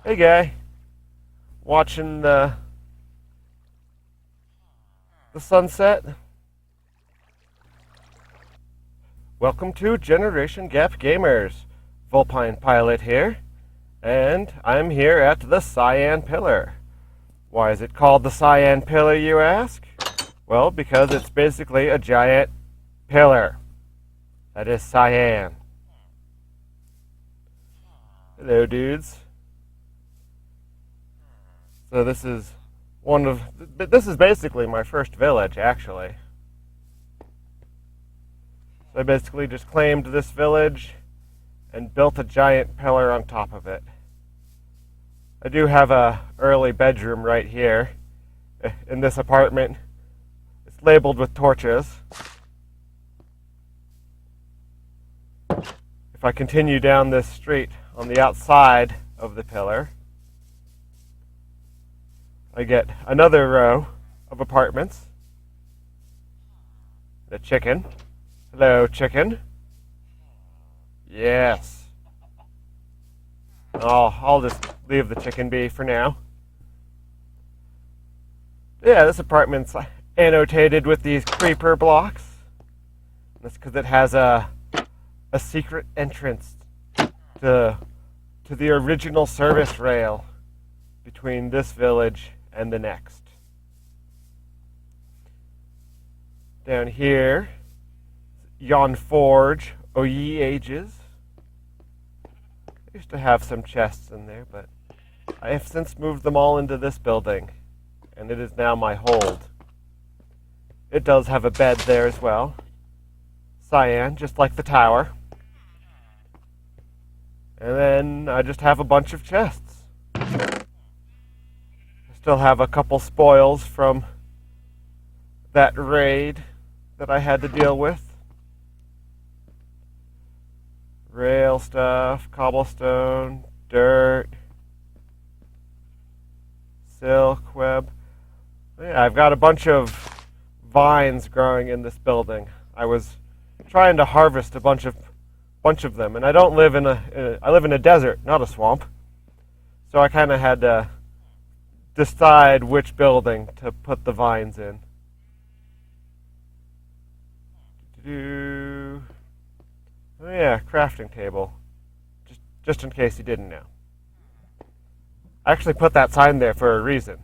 Hey guy, watching the sunset? Welcome to Generation Gap Gamers. VulpinePilot here, and I'm here at the Cyan Pillar. Why is it called the Cyan Pillar, you ask? Well, because it's basically a giant pillar that is cyan. Hello, dudes. So this is basically my first village, actually. So I basically just claimed this village and built a giant pillar on top of it. I do have a early bedroom right here in this apartment. It's labeled with torches. If I continue down this street on the outside of the pillar, I get another row of apartments. The chicken. Hello, chicken. Yes. I'll just leave the chicken be for now. Yeah, this apartment's annotated with these creeper blocks. That's because it has a secret entrance to the original service rail between this village and the next. Down here, yon forge, o ye ages. I used to have some chests in there, but I have since moved them all into this building, and it is now my hold. It does have a bed there as well. Cyan, just like the tower. And then I just have a bunch of chests. Still have a couple spoils from that raid that I had to deal with. Rail stuff, cobblestone, dirt, silk web. Yeah, I've got a bunch of vines growing in this building. I was trying to harvest a bunch of them, and I don't live I live in a desert, not a swamp. So I kind of had to decide which building to put the vines in. Oh yeah, crafting table. Just in case you didn't know. I actually put that sign there for a reason.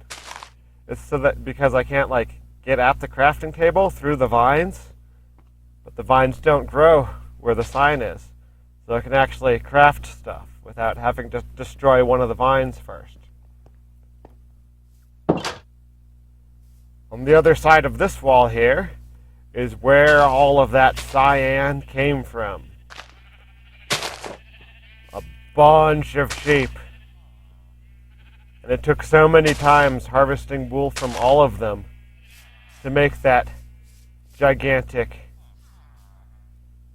It's so that because I can't get at the crafting table through the vines, but the vines don't grow where the sign is. So I can actually craft stuff without having to destroy one of the vines first. On the other side of this wall here is where all of that cyan came from. A bunch of sheep. And it took so many times harvesting wool from all of them to make that gigantic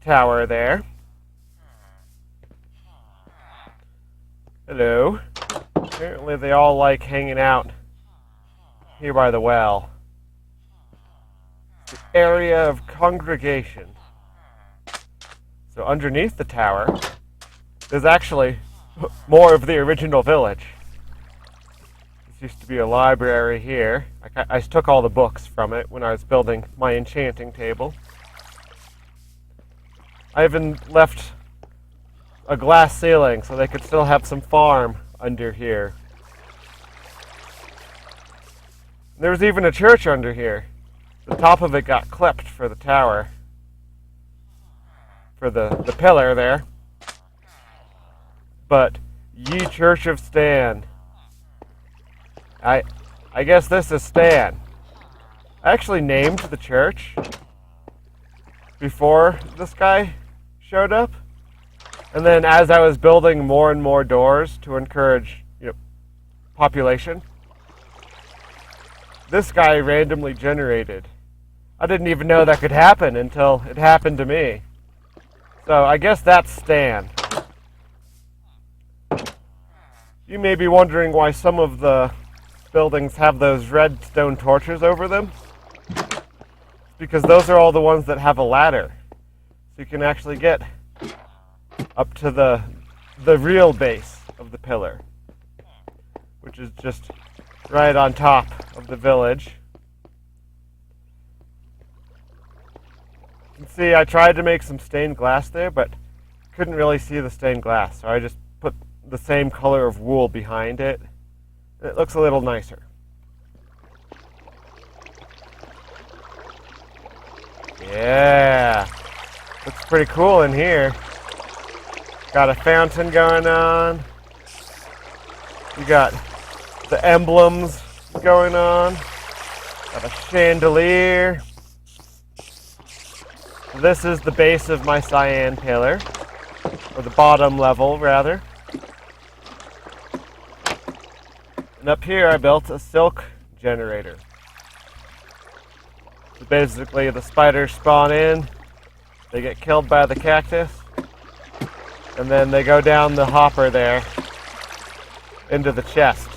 tower there. Hello. Apparently they all like hanging out here by the well. The area of congregation. So underneath the tower, there's actually more of the original village. This used to be a library here. I took all the books from it when I was building my enchanting table. I even left a glass ceiling so they could still have some farm under here. There was even a church under here. The top of it got clipped for the tower. For the pillar there. But ye Church of Stan. I guess this is Stan. I actually named the church before this guy showed up. And then as I was building more and more doors to encourage, population, this guy randomly generated. I didn't even know that could happen until it happened to me. So I guess that's Stan. You may be wondering why some of the buildings have those red stone torches over them. It's because those are all the ones that have a ladder. So you can actually get up to the real base of the pillar. which is just right on top of the village. You can see I tried to make some stained glass there, but couldn't really see the stained glass, so I just put the same color of wool behind it. It looks a little nicer. Yeah, looks pretty cool in here. Got a fountain going on. You got the emblems going on. Got a chandelier. This is the base of my cyan pillar, or the bottom level rather. And up here I built a silk generator. So basically the spiders spawn in, they get killed by the cactus, and then they go down the hopper there into the chest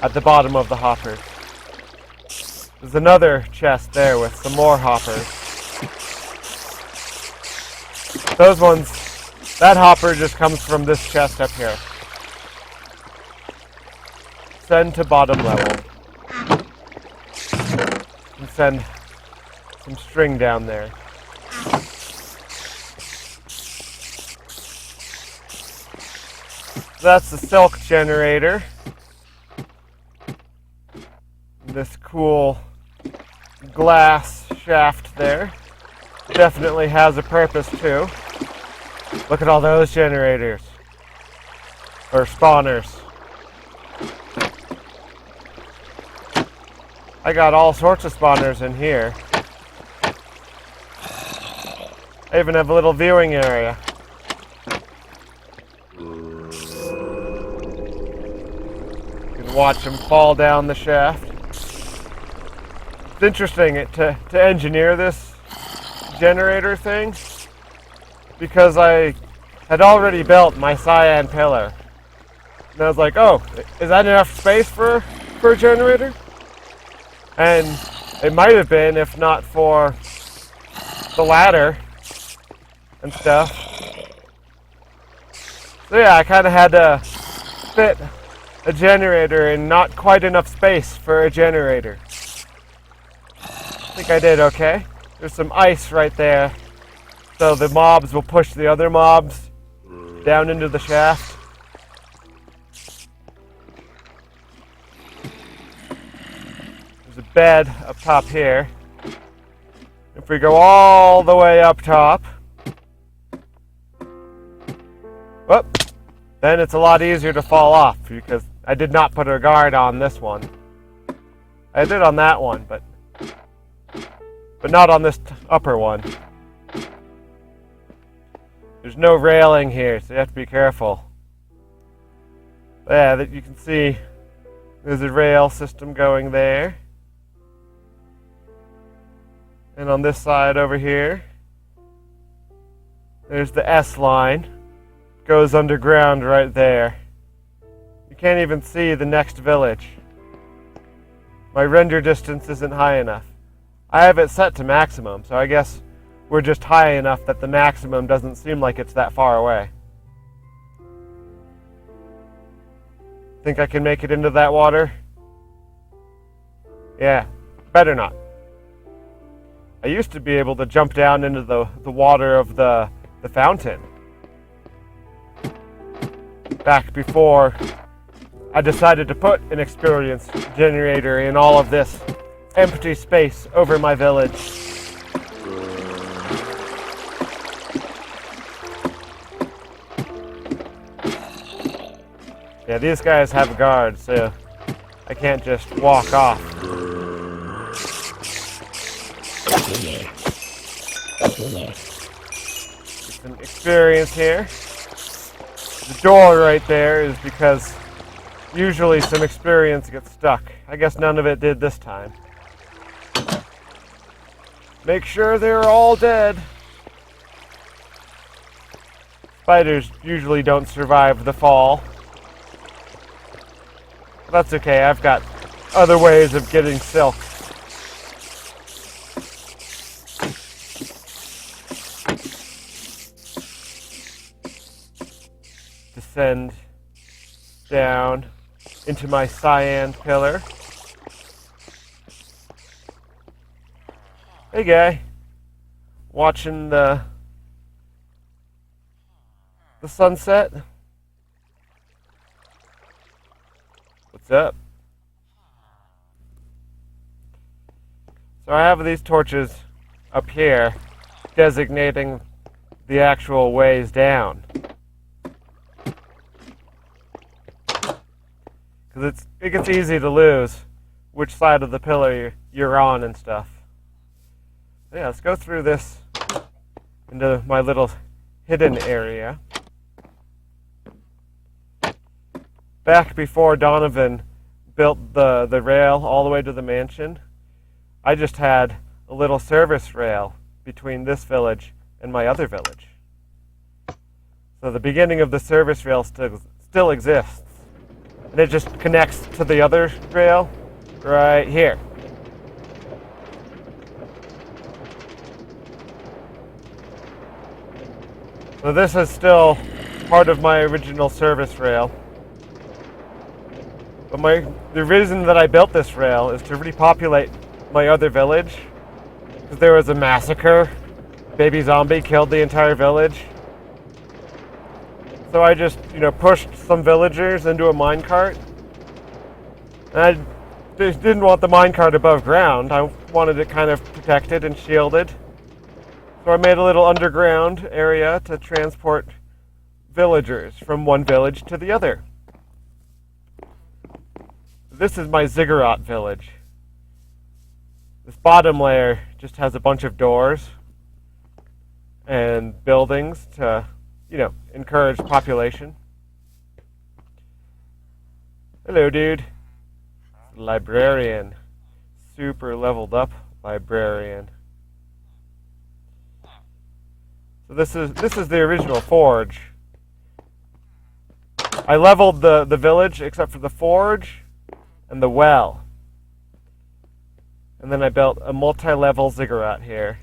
at the bottom of the hopper. There's another chest there with some more hoppers. Those ones, that hopper just comes from this chest up here. Send to bottom level. And send some string down there. That's the silk generator. This cool glass shaft there definitely has a purpose too. Look at all those generators. Or spawners. I got all sorts of spawners in here. I even have a little viewing area. You can watch them fall down the shaft. It's interesting to engineer this generator thing, because I had already built my cyan pillar. And I was like, oh, is that enough space for a generator? And it might have been, if not for the ladder and stuff. So yeah, I kind of had to fit a generator in not quite enough space for a generator. I think I did okay. There's some ice right there, so the mobs will push the other mobs down into the shaft. There's a bed up top here. If we go all the way up top, whoop, then it's a lot easier to fall off, because I did not put a guard on this one. I did on that one, but not on this upper one. There's no railing here, so you have to be careful. But yeah, that you can see there's a rail system going there. And on this side over here, there's the S line. Goes underground right there. You can't even see the next village. My render distance isn't high enough. I have it set to maximum, so I guess we're just high enough that the maximum doesn't seem like it's that far away. Think I can make it into that water? Yeah, better not. I used to be able to jump down into the water of the fountain. Back before I decided to put an experience generator in all of this empty space over my village. Yeah, these guys have guards, so I can't just walk off. Some experience here. The door right there is because usually some experience gets stuck. I guess none of it did this time. Make sure they're all dead. Spiders usually don't survive the fall. That's okay, I've got other ways of getting silk. Descend down into my cyan pillar. Hey guy, watching the sunset? What's up? So I have these torches up here designating the actual ways down. Because it gets easy to lose which side of the pillar you're on and stuff. Yeah, let's go through this into my little hidden area. Back before Donovan built the rail all the way to the mansion, I just had a little service rail between this village and my other village. So the beginning of the service rail still exists. And it just connects to the other rail right here. So this is still part of my original service rail. But the reason that I built this rail is to repopulate my other village. Because there was a massacre. Baby zombie killed the entire village. So I just, pushed some villagers into a minecart. And I just didn't want the minecart above ground. I wanted it kind of protected and shielded. So I made a little underground area to transport villagers from one village to the other. This is my ziggurat village. This bottom layer just has a bunch of doors and buildings to, encourage population. Hello, dude. Librarian. Super leveled up librarian. So this is the original forge. I leveled the village except for the forge and the well. And then I built a multi-level ziggurat here.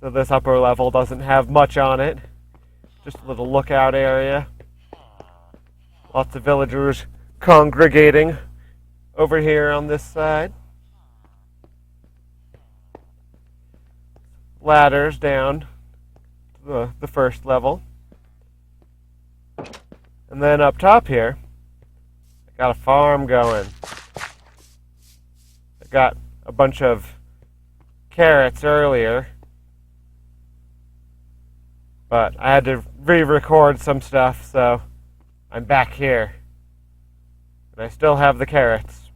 So this upper level doesn't have much on it. Just a little lookout area. Lots of villagers congregating over here on this side. Ladders down to the first level. And then up top here, I got a farm going. I got a bunch of carrots earlier, but I had to re-record some stuff, so I'm back here. And I still have the carrots.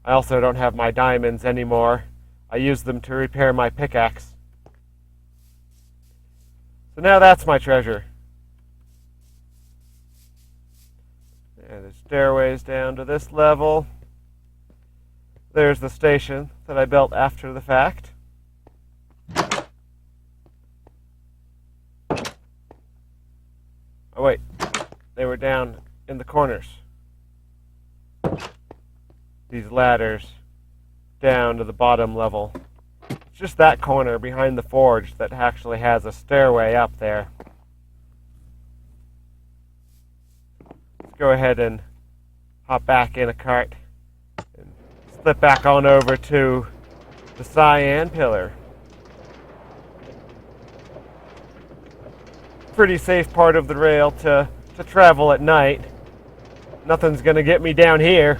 I also don't have my diamonds anymore. I used them to repair my pickaxe. So now that's my treasure. And there's stairways down to this level. There's the station that I built after the fact. Oh wait, they were down in the corners. These ladders down to the bottom level. It's just that corner behind the forge that actually has a stairway up there. Let's go ahead and hop back in a cart and slip back on over to the cyan pillar. Pretty safe part of the rail to travel at night. Nothing's gonna get me down here.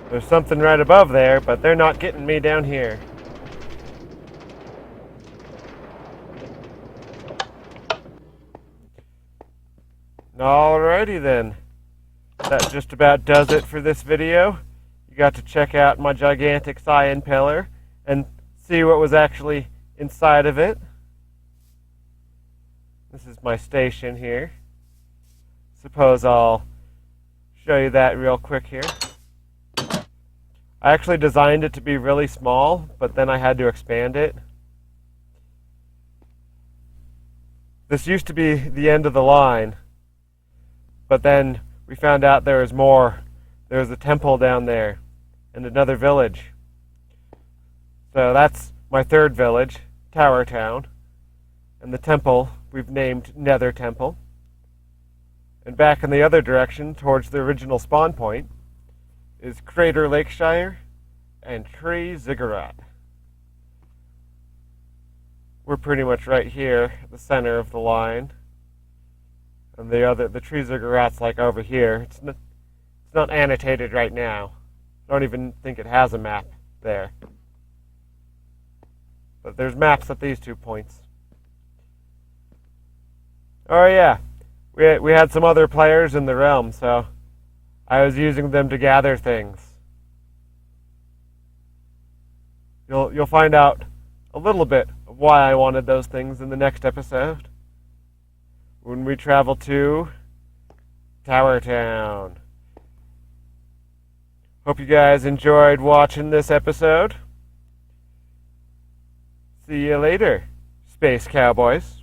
There's something right above there, but they're not getting me down here. Alrighty then. That just about does it for this video. You got to check out my gigantic cyan pillar and see what was actually inside of it. This is my station here. Suppose I'll show you that real quick here. I actually designed it to be really small, but then I had to expand it. This used to be the end of the line, but then we found out there was more. There was a temple down there and another village. So that's my third village, Tower Town. And the temple we've named Nether Temple. And back in the other direction, towards the original spawn point, is Crater Lakeshire and Tree Ziggurat. We're pretty much right here at the center of the line. And the Tree Ziggurat's like over here. It's not annotated right now. I don't even think it has a map there. But there's maps at these 2 points. Oh yeah, we had some other players in the realm, so I was using them to gather things. You'll find out a little bit of why I wanted those things in the next episode, when we travel to Tower Town. Hope you guys enjoyed watching this episode. See you later, Space Cowboys.